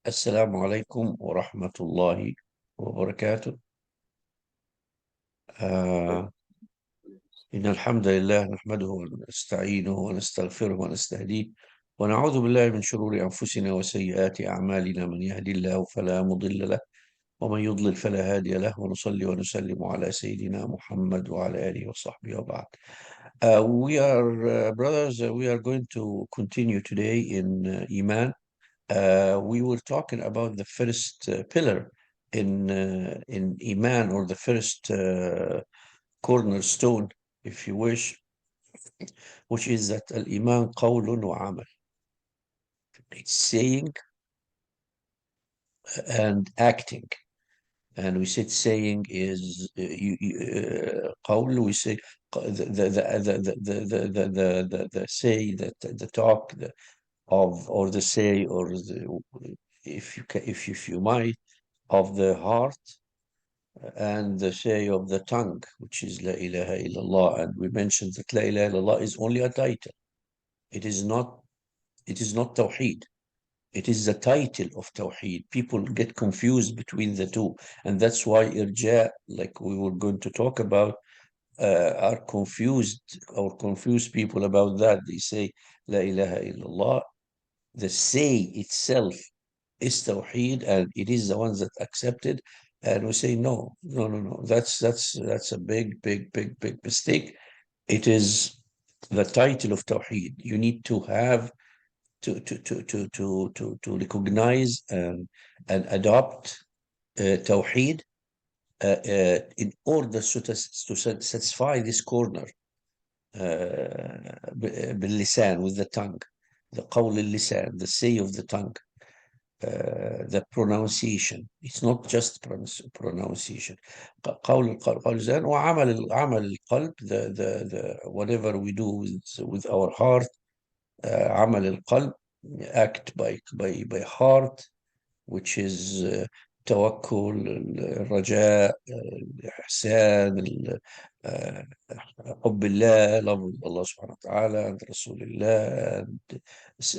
السلام عليكم ورحمة الله وبركاته. آه إن الحمد لله نحمده ونستعينه ونستغفره ونستهديه ونعوذ بالله من شرور أنفسنا وسيئات أعمالنا، من يهدي الله فلا مضل له ومن يضلل فلا هادي له، ونصلي ونسلم على سيدنا محمد وعلى آله وصحبه وبعد. We are brothers. We are going to continue today in Iman. We were talking about the first pillar in Iman, or the first cornerstone, if you wish, which is that al-Iman qawlun wa amal. It's saying and acting. And we said saying is qawl. We say the say, the talk, of, or the say, or the, if you might, of the heart, and the say of the tongue, which is La ilaha illallah. And we mentioned that La ilaha illallah is only a title. It is not, it is not Tawheed. It is the title of Tawheed. People get confused between the two. And that's why Irja, like we were going to talk about, are confused, or confuse people about that. They say La ilaha illallah. The say itself is Tawheed, and it is the ones that accepted. And we say, no, no, no, no. That's a big mistake. It is the title of Tawheed. You need to have to recognize and adopt Tawheed in order to satisfy this corner باللسان, with the tongue, the قول اللسان, the say of the tongue. The pronunciation. It's not just pronunciation. قول اللسان وعمل القلب, the whatever we do with our heart. عمل القلب, act by heart, which is توكل, الرجاء, الإحسان, حب الله, love of Allah subhanahu wa ta'ala, and Rasulullah,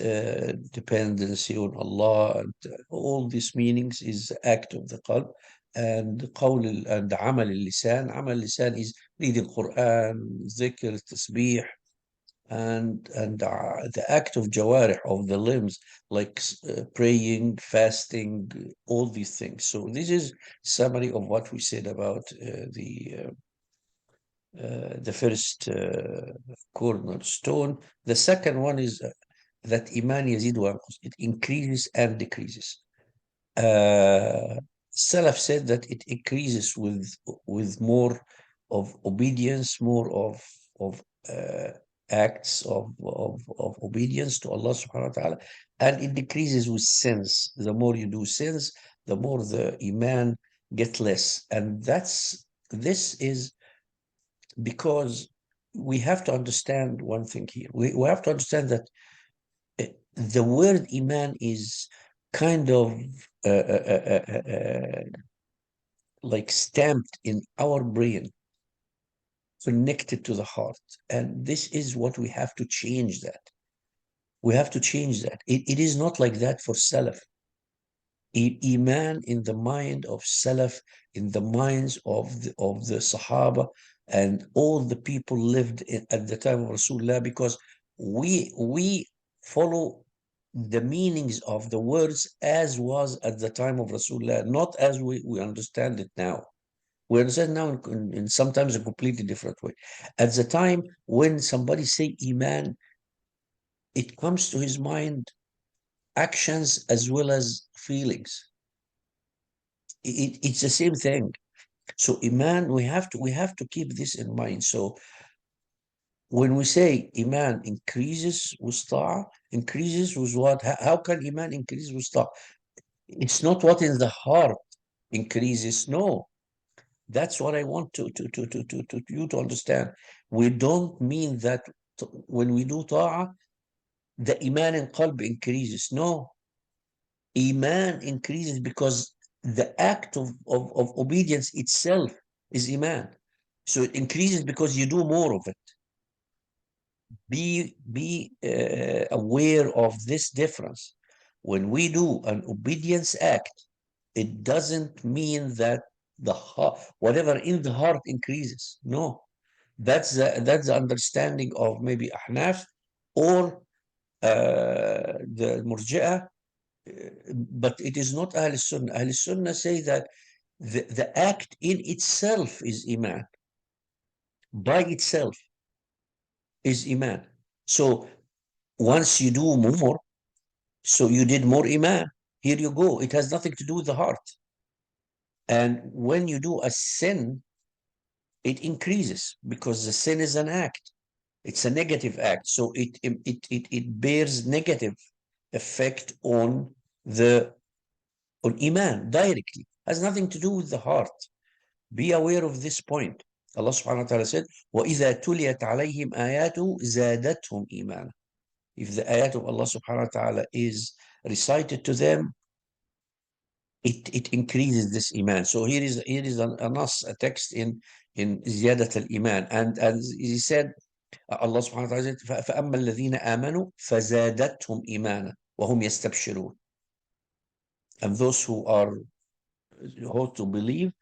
and dependency on Allah, and all these meanings is act of the qalb. And قول and عمل اللسان. عمل اللسان is reading Quran, ذكر, tasbih, and the act of jawarih, of the limbs, like praying, fasting, all these things. So this is summary of what we said about the first cornerstone. The second one is that iman yazid wa yanqus. It increases and decreases. Salaf said that it increases with more of obedience, more of acts of obedience to Allah subhanahu wa ta'ala, and it decreases with sins. The more you do sins, the more the iman get less. And this is because we have to understand one thing here. We have to understand that the word iman is kind of like stamped in our brain, connected to the heart. And this is what we have to change that. We have to change that. It is not like that for Salaf. Iman in the mind of Salaf, in the minds of the Sahaba, and all the people lived at the time of Rasulullah, because we follow the meanings of the words as was at the time of Rasulullah, not as we understand it now. We understand now in sometimes a completely different way. At the time when somebody say Iman, it comes to his mind actions as well as feelings. It's the same thing. So Iman, we have to keep this in mind. So when we say Iman increases with Ta'ah, increases with what? How can Iman increase with Ta'ah? It's not what in the heart increases. No, that's what I want you to understand. We don't mean that when we do Ta'ah, the Iman in Qalb increases. No, Iman increases because the act of obedience itself is Iman. So it increases because you do more of it. be aware of this difference. When we do an obedience act, it doesn't mean that the heart, whatever in the heart increases. No, that's the understanding of maybe Ahnaf or the Murji'ah, but it is not Ahl Sunnah. Ahl Sunnah say that the act in itself is Iman, by itself is Iman. So once you do more, so you did more Iman. Here you go. It has nothing to do with the heart. And when you do a sin, it increases because the sin is an act. It's a negative act. So it bears negative effect on the on Iman directly. Has nothing to do with the heart. Be aware of this point. Allah subhanahu wa ta'ala said, وَإِذَا تُلِيَتْ عَلَيْهِمْ آيَاتُ زَادَتْهُمْ إِيمَانًا. If the ayat of Allah subhanahu wa ta'ala is recited to them, it increases this iman. So here is a nas, a text in ziyadat al-iman. And he said, Allah subhanahu wa ta'ala said, فَأَمَّا الَّذِينَ آمَنُوا فَزَادَتْهُمْ إِيمَانًا وَهُمْ يَسْتَبْشِرُونَ. And those who are who to believe,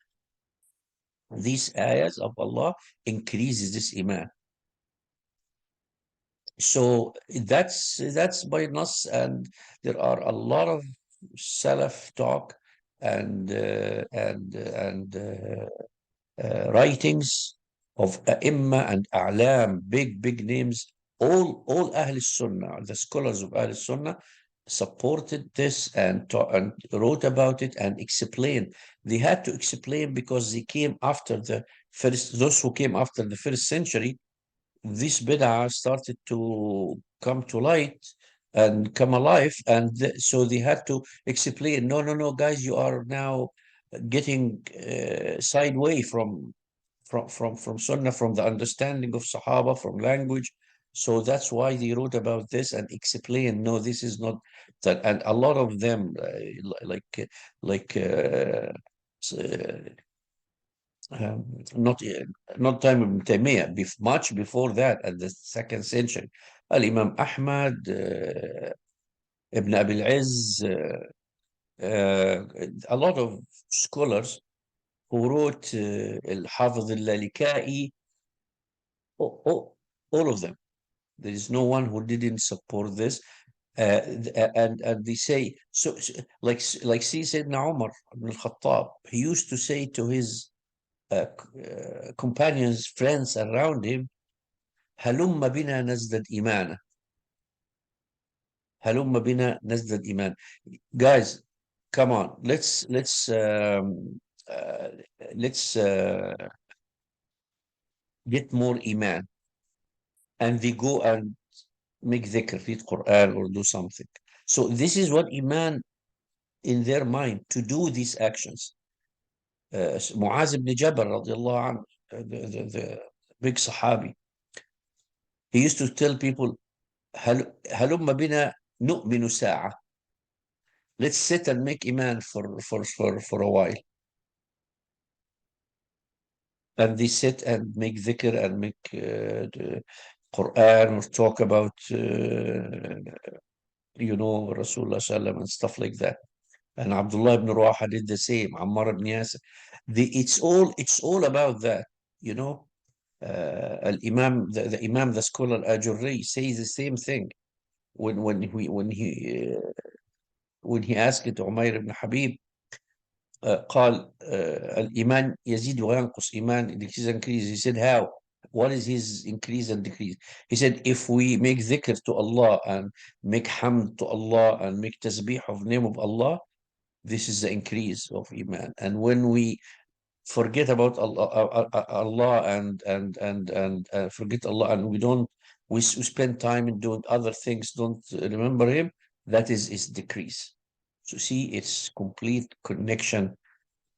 these ayahs of Allah increases this iman. So that's by nas, and there are a lot of Salaf talk and writings of A'imma and A'lam, big names. All Ahl Sunnah, the scholars of Ahl Sunnah, supported this and wrote about it and explained. They had to explain because they came after the first, those who came after the first century, this bid'ah started to come to light and come alive, and so they had to explain, no, guys, you are now getting sideway from Sunnah, from the understanding of Sahaba, from language. So that's why they wrote about this and explained, no, this is not that. And a lot of them, like not not time of Taymiyyah, much before that, at the second century, Al Imam Ahmad, Ibn Abil Izz, a lot of scholars who wrote Al Hafiz al Lalikai, all of them. There is no one who didn't support this. And they say, like see Sayyidina Umar ibn al-Khattab, he used to say to his companions, friends around him, هلم بنا نزدد إيمانا. هلم بنا نزدد إيمان. Guys, come on, uh, let's get more iman. And they go and make dhikr, read Quran or do something. So this is what iman in their mind, to do these actions. Muaz ibn Jabal radiallahu anhu, the big Sahabi, he used to tell people, هلم بنا نؤمن ساعة. Let's sit and make iman for a while. And they sit and make dhikr and make the Quran, or talk about Rasulullah sallam and stuff like that. And Abdullah ibn Rawaha did the same. Ammar ibn Yasir. It's all about that. You know, Al-Imam, the Imam, the scholar Ajurri says the same thing when he asked Umayr ibn Habib, قال الإيمان يزيد وينقص. Iman decrease and increase. He said, how? What is his increase and decrease? He said, if we make dhikr to Allah and make hamd to Allah and make tasbih of name of Allah, this is the increase of Iman. And when we forget about Allah and forget Allah, and we spend time in doing other things, don't remember Him, that is decrease. So see, it's complete connection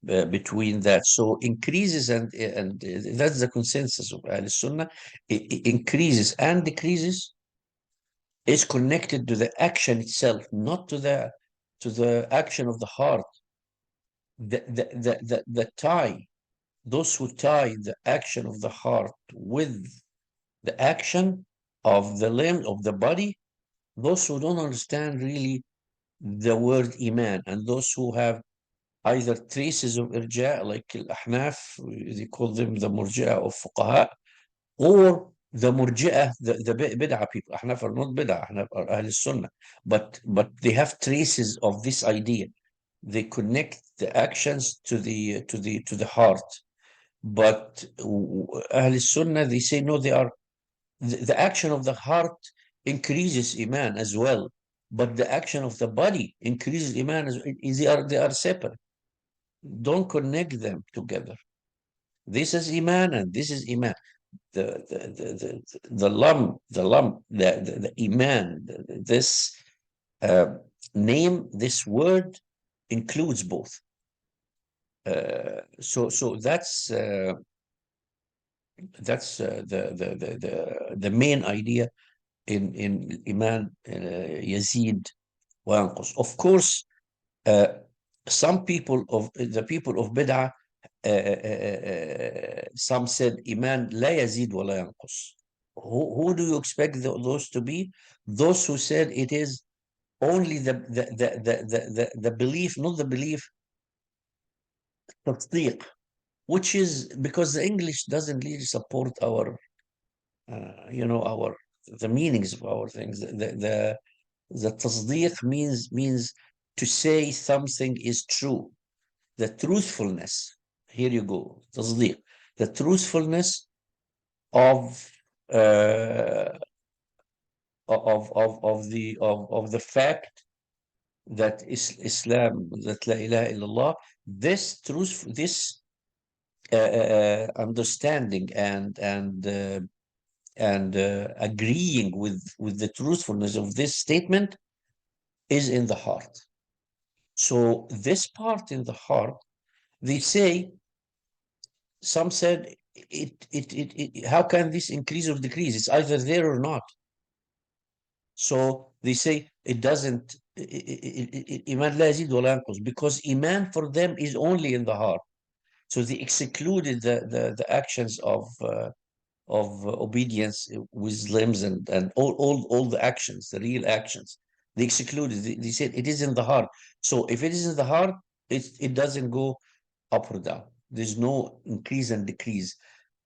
between that. So increases and that's the consensus of Ahl Sunnah. Increases and decreases is connected to the action itself, not to the action of the heart. The tie, those who tie the action of the heart with the action, of the limb, of the body, those who don't understand really the word iman, and those who have either traces of irja, like al-ahnaf, they call them the murji'ah of fuqaha, or the murji'ah, the bid'ah people. Ahnaf are not bid'ah, Ahnaf are Ahl Sunnah, but they have traces of this idea. They connect the actions to the heart. But Ahl Sunnah, they say no, they are the action of the heart increases iman as well, but the action of the body increases iman as well. They are separate. Don't connect them together. This is iman and this is iman. The iman, this uh, name, this word includes both. So that's the main idea in iman Yazid وينقص. Of course, uh, some people of the people of bid'ah, some said iman لا يزيد ولا ينقص. Who do you expect those to be? Those who said it is only the belief, not the belief, تصديق, which is because the English doesn't really support our, our the meanings of our things. The تصديق means to say something is true. The truthfulness. Here you go. تصديق. The truthfulness of the fact that Islam, that La ilaha illallah, this truth, this understanding and agreeing with the truthfulness of this statement is in the heart. So this part in the heart, they say, some said, how can this increase or decrease? It's either there or not. So they say it doesn't, iman لا يزيد ولا ينقص, because iman for them is only in the heart. So they excluded the actions of obedience with limbs and all the actions, the real actions. They excluded. They said it is in the heart. So if it is in the heart, it doesn't go up or down. There's no increase and decrease.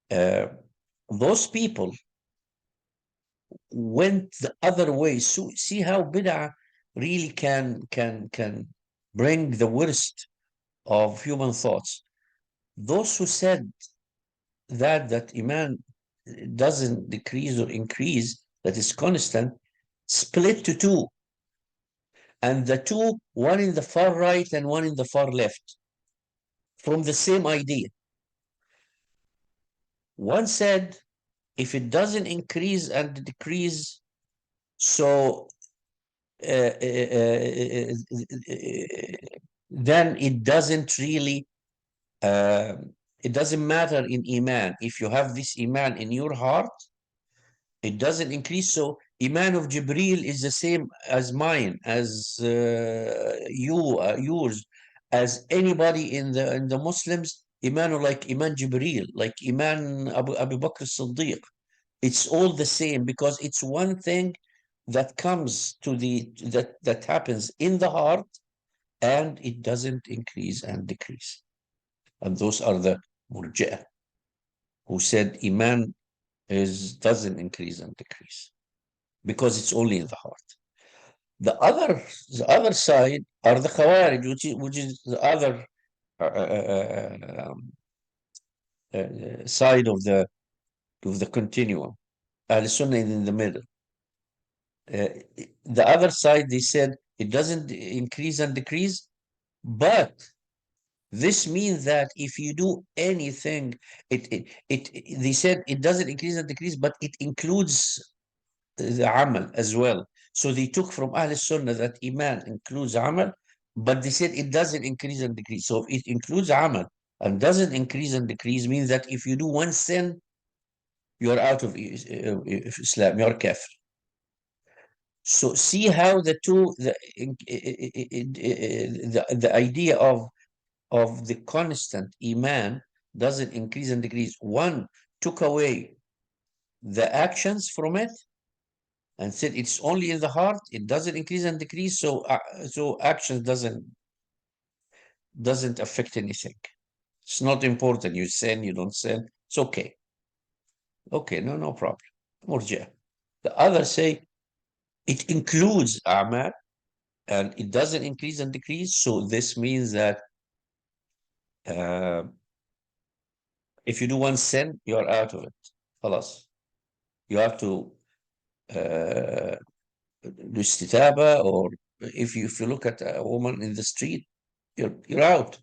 Those people went the other way. So see how bid'ah really can bring the worst of human thoughts. Those who said that iman doesn't decrease or increase, that is constant, split to two. And the two, one in the far right and one in the far left, from the same idea. One said, if it doesn't increase and decrease, so then it doesn't really, it doesn't matter in iman. If you have this iman in your heart, it doesn't increase. So iman of Jibril is the same as mine, as yours, as anybody in the Muslims. Iman like iman Jibril, like iman Abu Bakr Siddiq. It's all the same because it's one thing that comes that happens in the heart, and it doesn't increase and decrease. And those are the murji'ah, who said iman doesn't increase and decrease because it's only in the heart. The other side are the Khawarij, which is the other side of the continuum. Ahl Sunnah is in the middle. The other side, they said it doesn't increase and decrease, but this means that if you do anything, they said it doesn't increase and decrease, but it includes the amal as well. So they took from Ahl Sunnah that iman includes amal, but they said it doesn't increase and decrease. So if it includes amal and doesn't increase and decrease, means that if you do one sin, you're out of Islam, you're kafir. So see how the two, the idea of the constant iman doesn't increase and decrease. One took away the actions from it, and said it's only in the heart, it doesn't increase and decrease, so action doesn't affect anything. It's not important. You sin, you don't sin. It's okay. Okay, no problem. Murja. The others say it includes amal and it doesn't increase and decrease. So this means that uh, if you do one sin, you are out of it. Khalas. You have to do istitaba, or if you look at a woman in the street, you're out.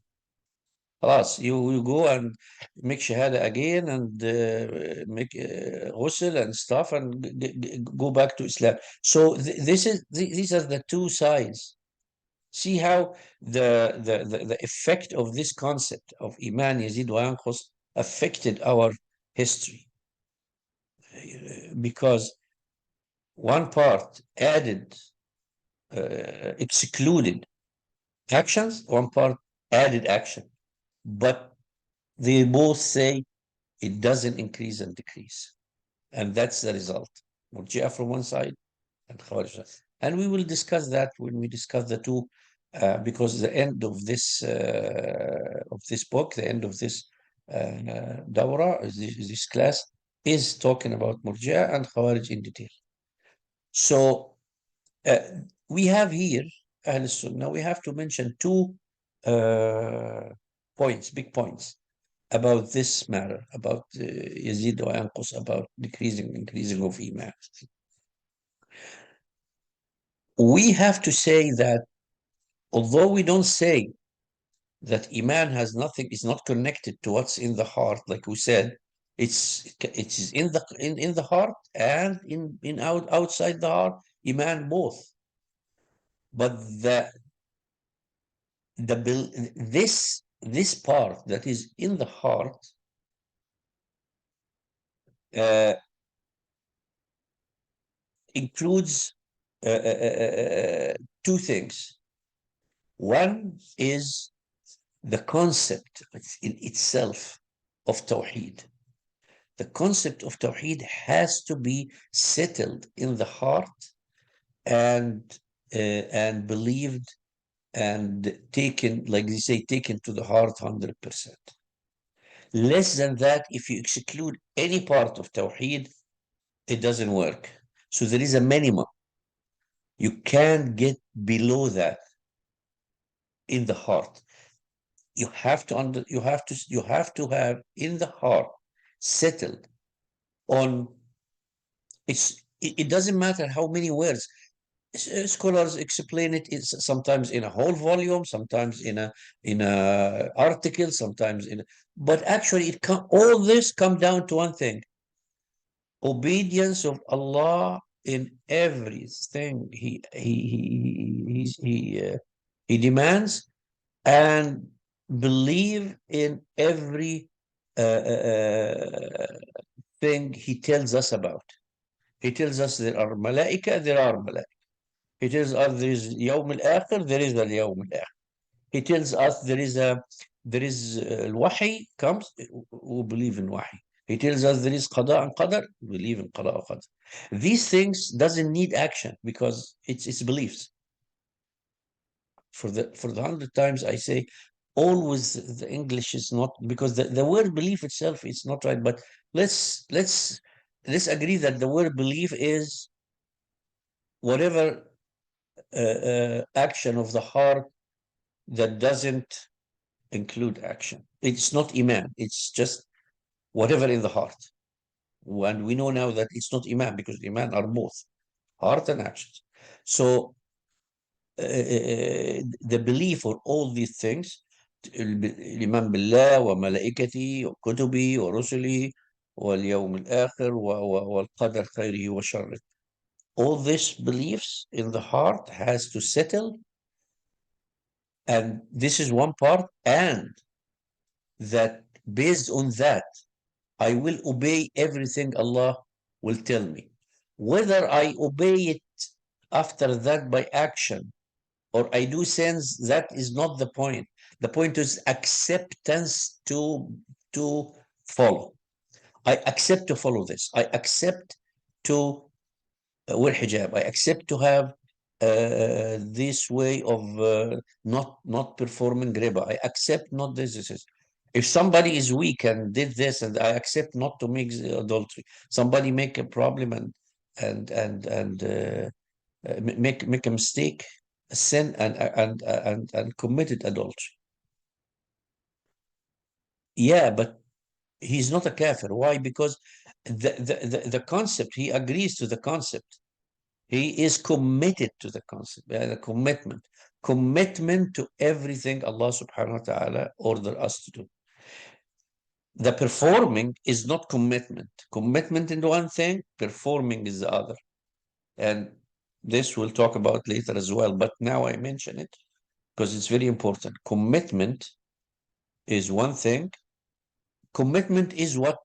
خلاص, you go and make shahada again and make ghusl and stuff and go back to Islam. So these are the two sides. See how the effect of this concept of Iman Yazid wa Yanqus affected our history, because one part added, excluded actions, one part added action, but they both say it doesn't increase and decrease. And that's the result. Murji'ah from one side and Khawarij. And we will discuss that when we discuss the two, because the end of this book, the end of this dawra, this class, is talking about Murji'ah and Khawarij in detail. So uh, we have here, Ahl Sunnah, we have to mention two points, big points about this matter, about Yazid wa Yanqus, about increasing of Iman. We have to say that although we don't say that Iman has nothing, is not connected to what's in the heart, like we said, it's in the heart and outside the heart, Iman both. But this part that is in the heart uh, includes two things. One is the concept in itself of Tawheed. The concept of Tawheed has to be settled in the heart and believed and taken, like they say, taken to the heart 100%. Less than that, if you exclude any part of Tawheed, it doesn't work. So there is a minimum. You can't get below that in the heart. You have to have in the heart settled on it doesn't matter how many words. Scholars explain it sometimes in a whole volume, sometimes in a article, sometimes but actually all this come down to one thing: obedience of Allah in everything he demands, and believe in every thing he tells us about. He tells us there are malaika, there are malaika. He tells us there is yawm al-akhir, there is a yawm al-akhir. He tells us there is al-wahi comes, we believe in wahi. He tells us there is qada and qadar, we believe in qada and qadar. These things doesn't need action because it's beliefs. For the 100 times I say, always the English is not, because the word belief itself is not right, but let's agree that the word belief is whatever action of the heart that doesn't include action. It's not iman, it's just whatever in the heart. And we know now that it's not iman, because iman are both heart and actions. So the belief of all these things, الإيمان بالله وملائكته وكتبه ورسله واليوم الآخر والقدر خيره وشره. All these beliefs in the heart has to settle, and this is one part, and that based on that, I will obey everything Allah will tell me. Whether I obey it after that by action or I do sins, that is not the point. The point is acceptance to follow. I accept to follow this. I accept to wear hijab. I accept to have this way of not performing riba. I accept not this. If somebody is weak and did this, and I accept not to make adultery. Somebody make a problem and make a mistake, a sin, and committed adultery. Yeah, but he's not a kafir. Why? Because the concept, he agrees to the concept. He is committed to the concept, the commitment. Commitment to everything Allah subhanahu wa ta'ala ordered us to do. The performing is not commitment. Commitment in one thing, performing is the other. And this we'll talk about later as well. But now I mention it because it's very important. Commitment is one thing. Commitment is what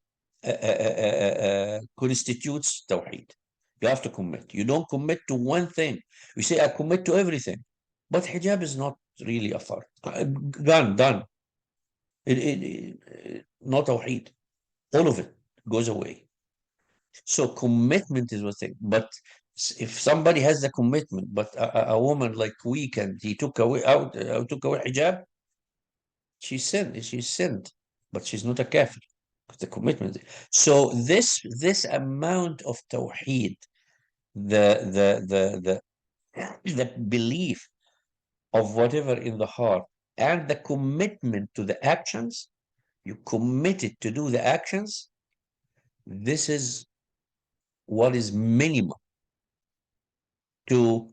constitutes Tawheed. You have to commit. You don't commit to one thing. You say, I commit to everything. But hijab is not really a fard. Done. Not Tawheed. All of it goes away. So commitment is one thing. But if somebody has the commitment, but a woman like Weekend, he took away took away hijab, she sinned, but she's not a kafir. The commitment. So this amount of tawheed, the belief of whatever in the heart, and the commitment to the actions, you committed to do the actions. This is what is minimum to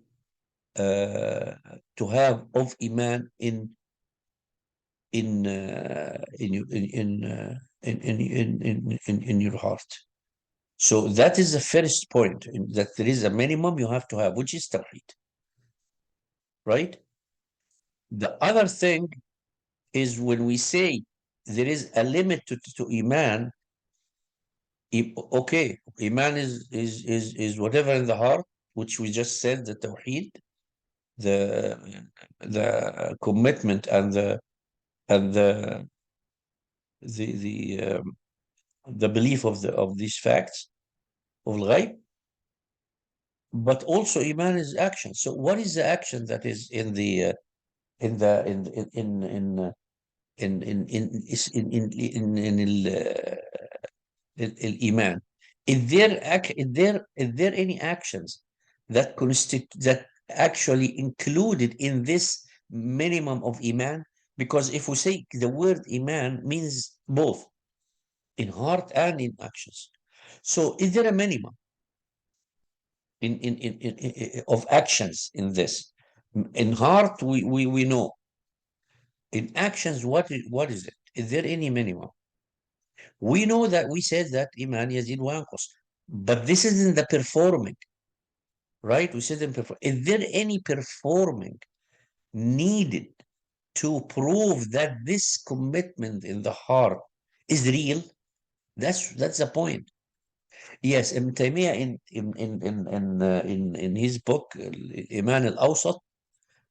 have of iman in your heart. So that is the first point, that there is a minimum you have to have, which is tawheed, right? The other thing is when we say there is a limit to iman. Okay, iman is whatever in the heart, which we just said, the tawheed, the commitment, and the belief of these facts of ghaib. But also iman is action. So what is the action that is in the in the in iman? Is there any actions that actually included in this minimum of iman? Because if we say the word iman means both in heart and in actions. So is there a minimum of actions in this? In heart, we know. In actions, what is it? Is there any minimum? We know that we said that iman yazid wa yanqus, but this is in the performing, right? We said in perform. Is there any performing needed to prove that this commitment in the heart is real? That's the point. Yes, Ibn Taymiyyah in his book Iman al-Awsat,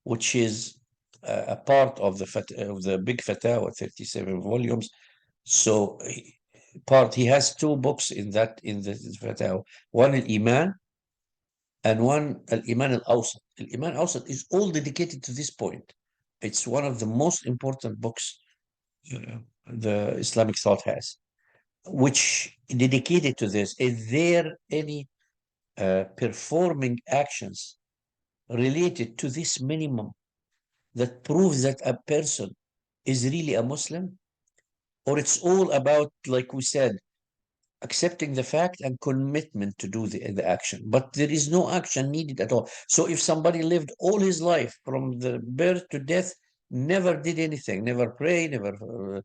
which is a part of the big Fatawa, 37 volumes. So he has two books in the Fatawa. One al-Iman and one al-Iman al-Awsat. Al-Iman al-Awsat is all dedicated to this point. It's one of the most important books the Islamic thought has, which dedicated to this. Is there any performing actions related to this minimum that proves that a person is really a Muslim? Or it's all about, like we said, accepting the fact and commitment to do the action, but there is no action needed at all. So if somebody lived all his life from the birth to death, never did anything, never pray, never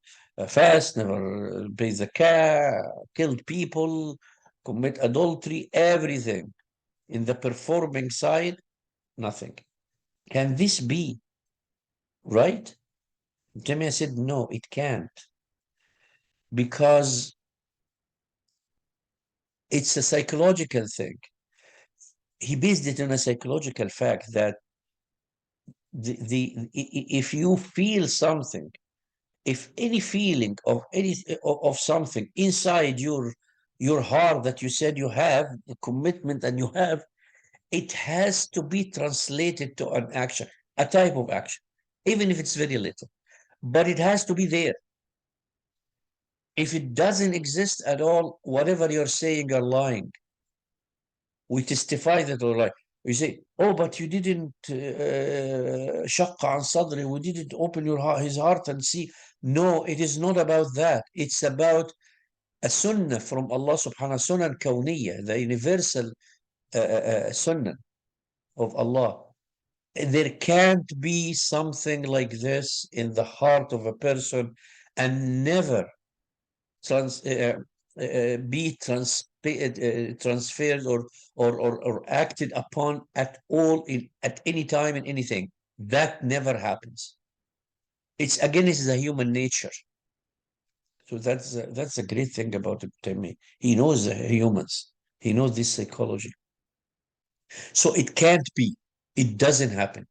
fast, never pay zakah, killed people, commit adultery, everything, in the performing side, nothing. Can this be right? Jamia said, no, it can't, because it's a psychological thing. He based it on a psychological fact that if you feel something, if any feeling of something inside your heart that you said you have, the commitment and you have, it has to be translated to an action, a type of action, even if it's very little, but it has to be there. If it doesn't exist at all, whatever you're saying, you're lying. We testify that you're lying. You say, oh, but you didn't shaqqa an sadri, we didn't open his heart and see. No, it is not about that. It's about a sunnah from Allah subhanahu wa ta'ala, sunnah kawniyya, the universal sunnah of Allah. There can't be something like this in the heart of a person and never trans, be transferred or acted upon at all at any time in anything. That never happens. It's against the human nature. So that's a great thing about Temi. He knows the humans. He knows this psychology. So it can't be. It doesn't happen.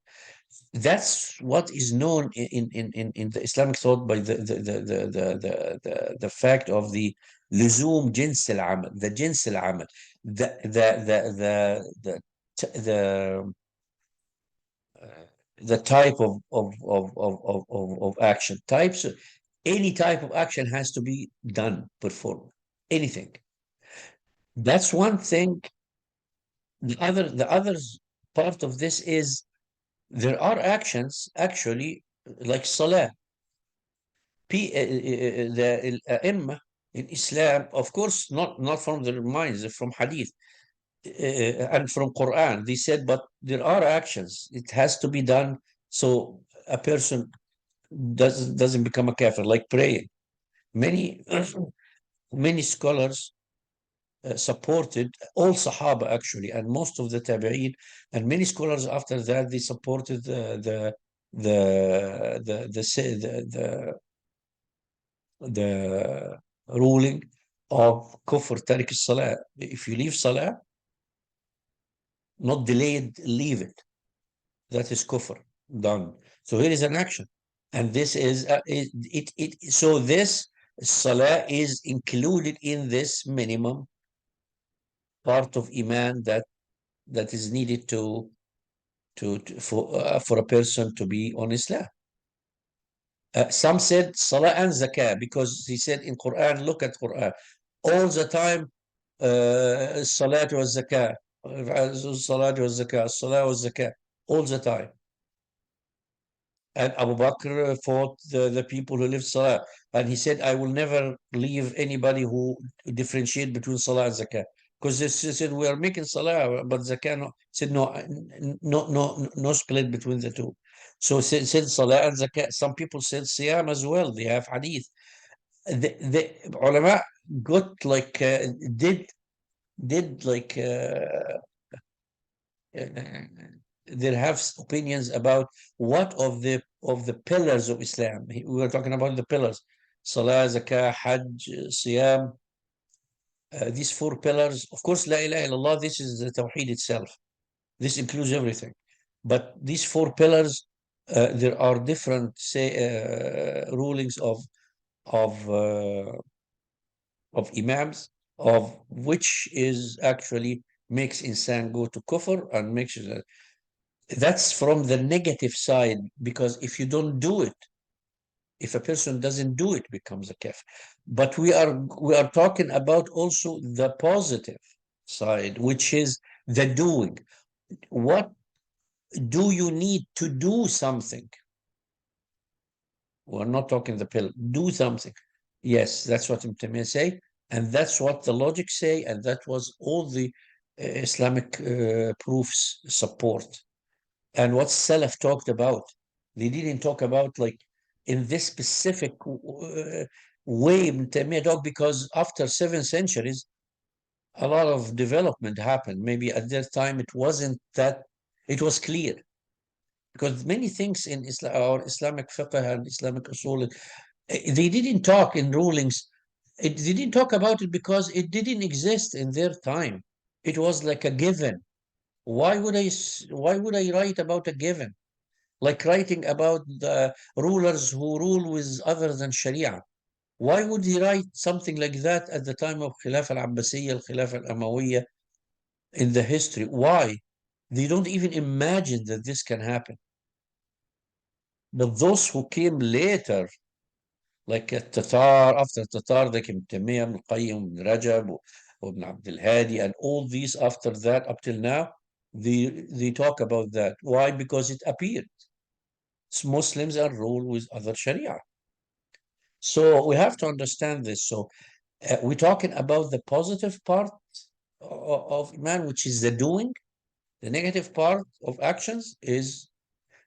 That's what is known in the Islamic thought by the fact of the لزوم جنس العمل, the جنس العمل, the the type of action types. Any type of action has to be done, performed, anything. That's one thing. The other part of this is there are actions actually like salah. The Imma in Islam, of course, not from their minds, from hadith and from Quran. They said, but there are actions. It has to be done so a person doesn't become a kafir, like praying. Many many scholars supported all Sahaba actually, and most of the Tabi'een, and many scholars after that they supported the ruling of kufr tarik salah. If you leave salah, not delayed, leave it. That is kufr, done. So here is an action, and this is so this salah is included in this minimum part of iman that is needed for a person to be on Islam. Some said salah and zakah because he said in Quran, look at Quran, all the time salat was zakah, salat was zakah, salah was zakah, all the time. And Abu Bakr fought the people who lived salah, and he said, I will never leave anybody who differentiate between salah and zakah. Because they said we are making salah, but zakah no. Said no, no split between the two. So said salah and zakah. Some people said siyam as well. They have hadith. The ulama got like did like they have opinions about what of the pillars of Islam. We were talking about the pillars: salah, zakah, hajj, siyam. These four pillars, of course, la ilaha illallah, this is the tawheed itself. This includes everything. But these four pillars, there are different, say, rulings of uh, of imams, of which is actually makes insan go to kufr and makes that's from the negative side, because if you don't do it, if a person doesn't do it, becomes a kafir. But we are talking about also the positive side, which is the doing. What do you need to do something? We're not talking the pill. Do something. Yes, that's what Ibn say, and that's what the logic say, and that was all the Islamic proofs support. And what Salaf talked about. They didn't talk about like in this specific way Ibn Taymiyyah talked, because after 7 centuries, a lot of development happened. Maybe at that time it wasn't that, it was clear. Because many things in Islam, or Islamic fiqh and Islamic usul, they didn't talk in rulings. They didn't talk about it because it didn't exist in their time. It was like a given. Why would I write about a given? Like writing about the rulers who rule with other than Sharia. Why would he write something like that at the time of Khilafah al-Abbasiyya, al-Khilafah al-Amawiyya in the history? Why? They don't even imagine that this can happen. But those who came later, like Tatar, after Tatar, they came Taymiyyah, Ibn Qayyim, Ibn Rajab, Ibn Abdul Hadi, and all these after that, up till now, they talk about that. Why? Because it appeared. Muslims are ruled with other Sharia. So we have to understand this. So we're talking about the positive part of Iman, which is the doing. The negative part of actions is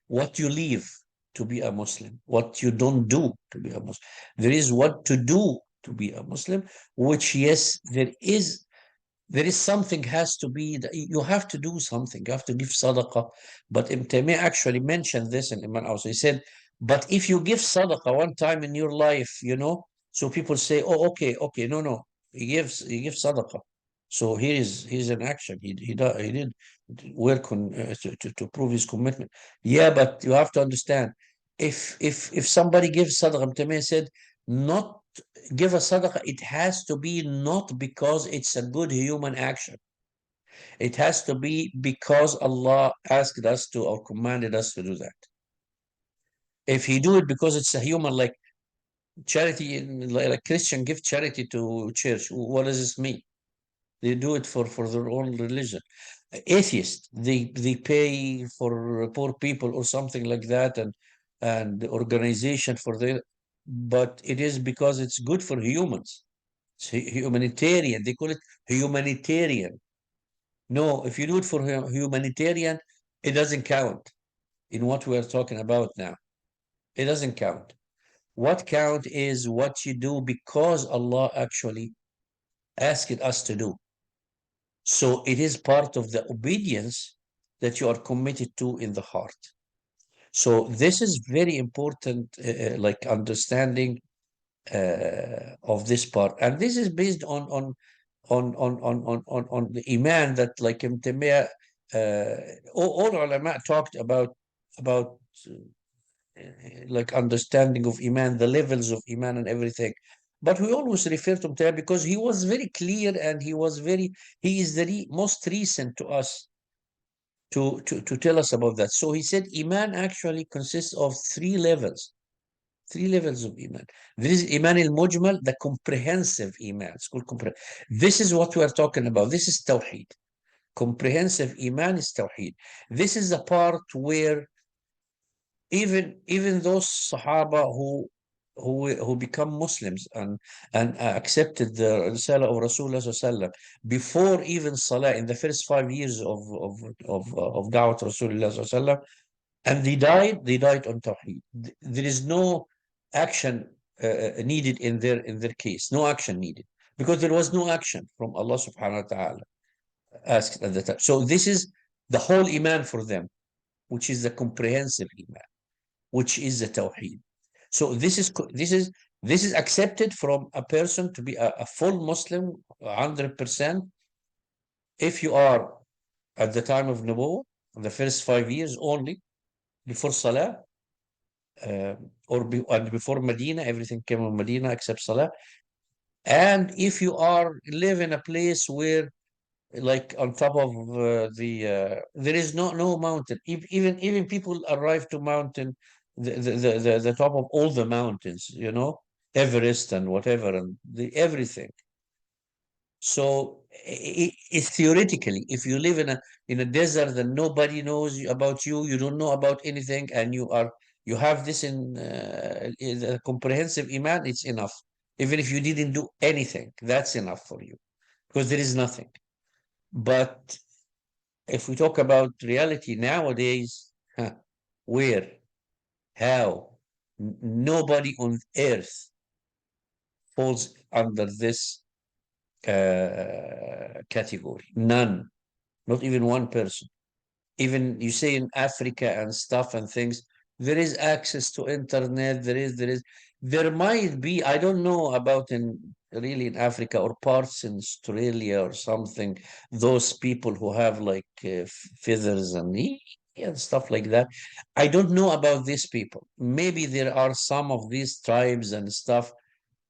what you leave to be a Muslim, what you don't do to be a Muslim. There is what to do to be a Muslim, which, yes, there is something has to be, you have to do something, you have to give sadaqah. But Ibn Taymiyyah actually mentioned this in Iman also. He said, but if you give sadaqah one time in your life, so people say, oh, okay, no, he gives sadaqah. So here's an action. He did work on to prove his commitment. Yeah, but you have to understand, if somebody gives sadaqah, Ibn Taymiyyah said, not give a sadaqah, it has to be not because it's a good human action. It has to be because Allah asked us to or commanded us to do that. If you do it because it's a human, like charity, like Christian give charity to church, what does this mean? They do it for their own religion. Atheists, they pay for poor people or something like that, and organization for the, but it is because it's good for humans. It's humanitarian. They call it humanitarian. No, if you do it for humanitarian, it doesn't count in what we're talking about now. It doesn't count. What count is what you do because Allah actually asked us to do. So it is part of the obedience that you are committed to in the heart. So this is very important, like understanding of this part, and this is based on the iman that, like Ibn Taymiyyah, all ulama talked about like understanding of iman, the levels of iman and everything. But we always refer to Ibn Taymiyyah because he was very clear, and he is the most recent to us to tell us about that. So he said iman actually consists of three levels. Three levels of Iman. There is Iman al-Mujmal, the comprehensive Iman. It's called This is what we are talking about. This is Tawheed. Comprehensive Iman is Tawheed. This is the part where even those Sahaba who become Muslims and accepted the Risala of Rasulullah Sallallahu before even Salah, in the first 5 years of Dawat Rasulullah Sallallahu, and they died on Tawheed. There is no action needed in their case. No action needed because there was no action from Allah Subhanahu wa Taala asked at the time. So this is the whole iman for them, which is the comprehensive iman, which is the Tawheed. So this is accepted from a person to be a full Muslim, 100%, if you are at the time of Nubuwwah, the first 5 years only, before Salah, and before Medina, everything came on Medina except Salah. And if you live in a place where, like on top of there is no mountain. Even people arrive to mountain, the top of all the mountains, Everest and whatever, and everything. So theoretically, if you live in a desert and nobody knows about you, you don't know about anything, and you have this in the comprehensive iman, it's enough. Even if you didn't do anything, that's enough for you, because there is nothing. But if we talk about reality nowadays, where, how, nobody on earth falls under this category. None, not even one person. Even you say in Africa and stuff and things, there is access to internet. There might be, I don't know about really in Africa or parts in Australia or something, those people who have like feathers and stuff like that. I don't know about these people. Maybe there are some of these tribes and stuff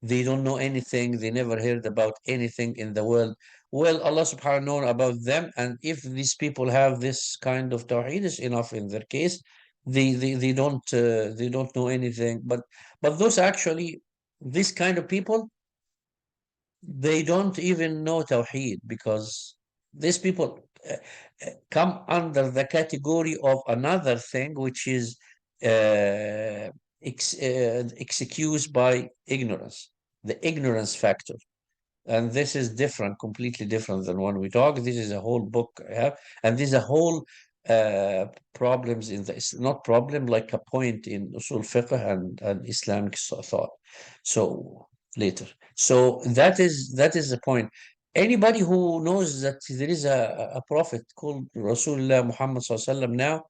They don't know anything. They never heard about anything in the world. Well, Allah subhanahu wa ta'ala know about them, and if these people have this kind of tawheed, is enough in their case. They don't know anything. But those actually, this kind of people, they don't even know Tawheed, because these people come under the category of another thing, which is excused by ignorance, the ignorance factor. And this is different, completely different than when we talk. This is a whole book I have, and this is a whole problems in the, it's not problem, like a point in usul fiqh and Islamic thought. So later, so that is the point. Anybody who knows that there is a prophet called Rasulullah Muhammad Sallallahu Alaihi Wasallam now,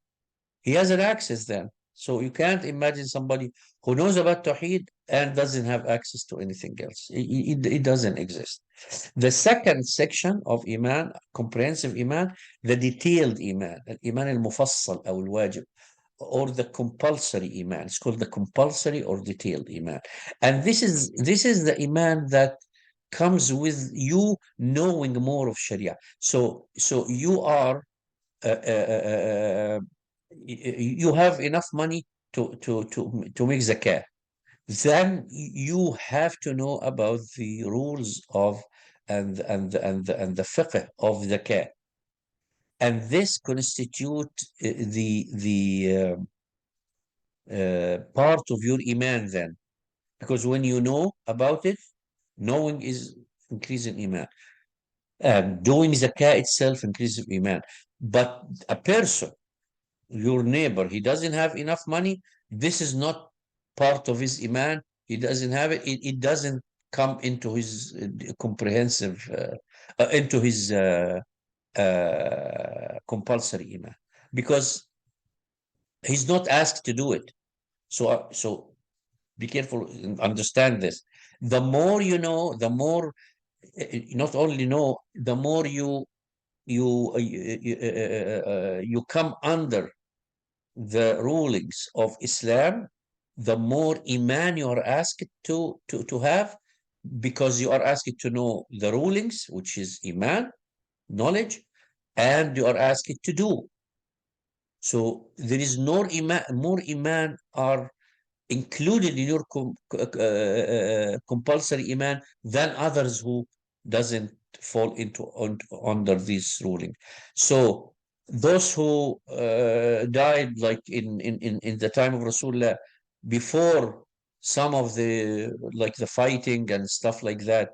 he has an access then. So you can't imagine somebody who knows about Tawheed and doesn't have access to anything else. It doesn't exist. The second section of Iman, comprehensive Iman, the detailed Iman, Iman al-Mufassal or al-Wajib, or the compulsory Iman. It's called the compulsory or detailed Iman. And this is the Iman that comes with you knowing more of Sharia. So you are you have enough money to make zakah. Then you have to know about the rules of and the fiqh of zakah, and this constitute the part of your iman then, because when you know about it, knowing is increasing iman, and doing zakah itself increases iman. But a person, your neighbor, he doesn't have enough money, this is not part of his iman. He doesn't have it. It doesn't come into his comprehensive, into his compulsory iman, because he's not asked to do it. So be careful and understand this. The more you know, the more, not only know, the more you come under the rulings of Islam, the more iman you are asked to have, because you are asked to know the rulings, which is iman, knowledge, and you are asked to do. So there is more iman are included in your compulsory iman than others who doesn't fall under this ruling. So those who died like in the time of Rasulullah, before some of the, like the fighting and stuff like that,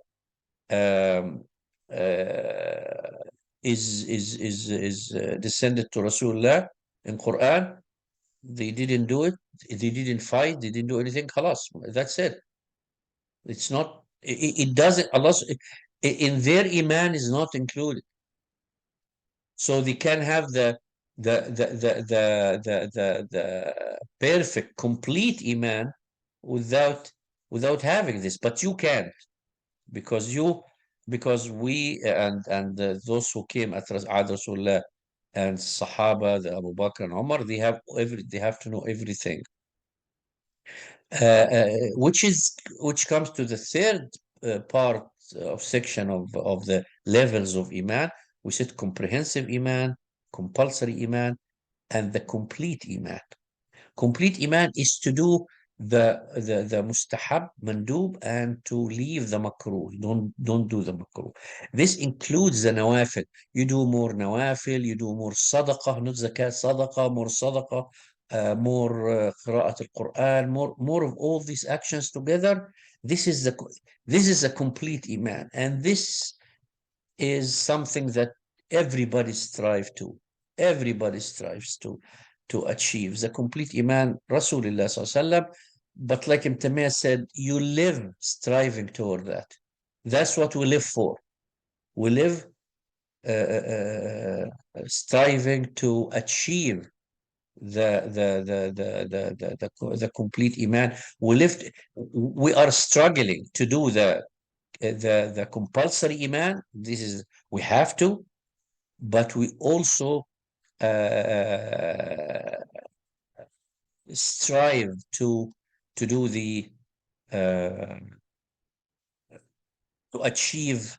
um, uh, is descended to Rasulullah in Quran. They didn't do it. They didn't fight. They didn't do anything. Khalas. That's it. It's not. It doesn't. Allah in their iman is not included. So they can have the perfect, complete iman without having this. But you can't, because we and those who came at Rasulullah and Sahaba, the Abu Bakr and Umar, they have to know everything. Which comes to the third part of section of the levels of iman. We said comprehensive iman, compulsory iman, and the complete iman. Complete iman is to do the mustahab, mandub, and to leave the makruh. Don't do the makruh. This includes the nawafil. You do more nawafil, you do more sadaqah, not zakat, sadaqah, more sadaqah, more qira'at al-Quran, more of all these actions together. This is a complete iman, and this is something that everybody strives to. Everybody strives to achieve the complete iman, Rasulullah Sallallahu Alaihi Wasallam. But like Imtamiyah said, you live striving toward that. That's what we live for. We live striving to achieve the complete iman. We are struggling to do the compulsory iman. This is, we have to, but we also strive to do the uh, to achieve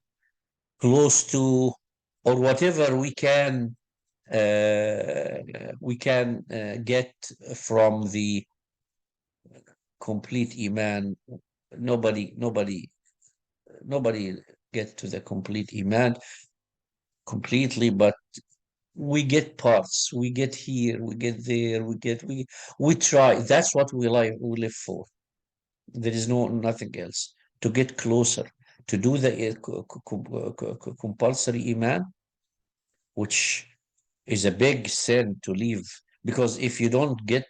close to, or whatever we can get from the complete iman. Nobody get to the complete iman completely, but we get parts. We get here, we get there, we try. That's what we live for. There is nothing else. To get closer, to do the compulsory iman, which is a big sin to leave. Because if you don't get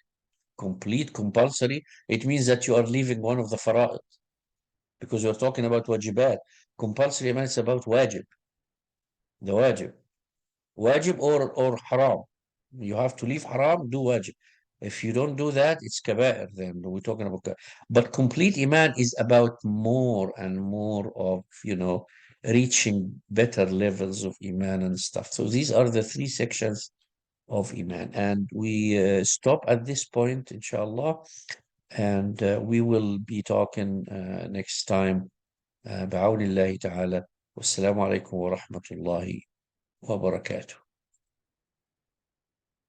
complete compulsory, it means that you are leaving one of the fara'id. Because you're talking about wajibat. Compulsory iman is about wajib, the wajib. Wajib or haram. You have to leave haram, do wajib. If you don't do that, it's kaba'ir then. We're talking about but complete iman is about more and more of, reaching better levels of iman and stuff. So these are the three sections of iman. And we stop at this point, inshallah. And we will be talking next time. بعون الله تعالى. والسلام عليكم ورحمة الله وبركاته.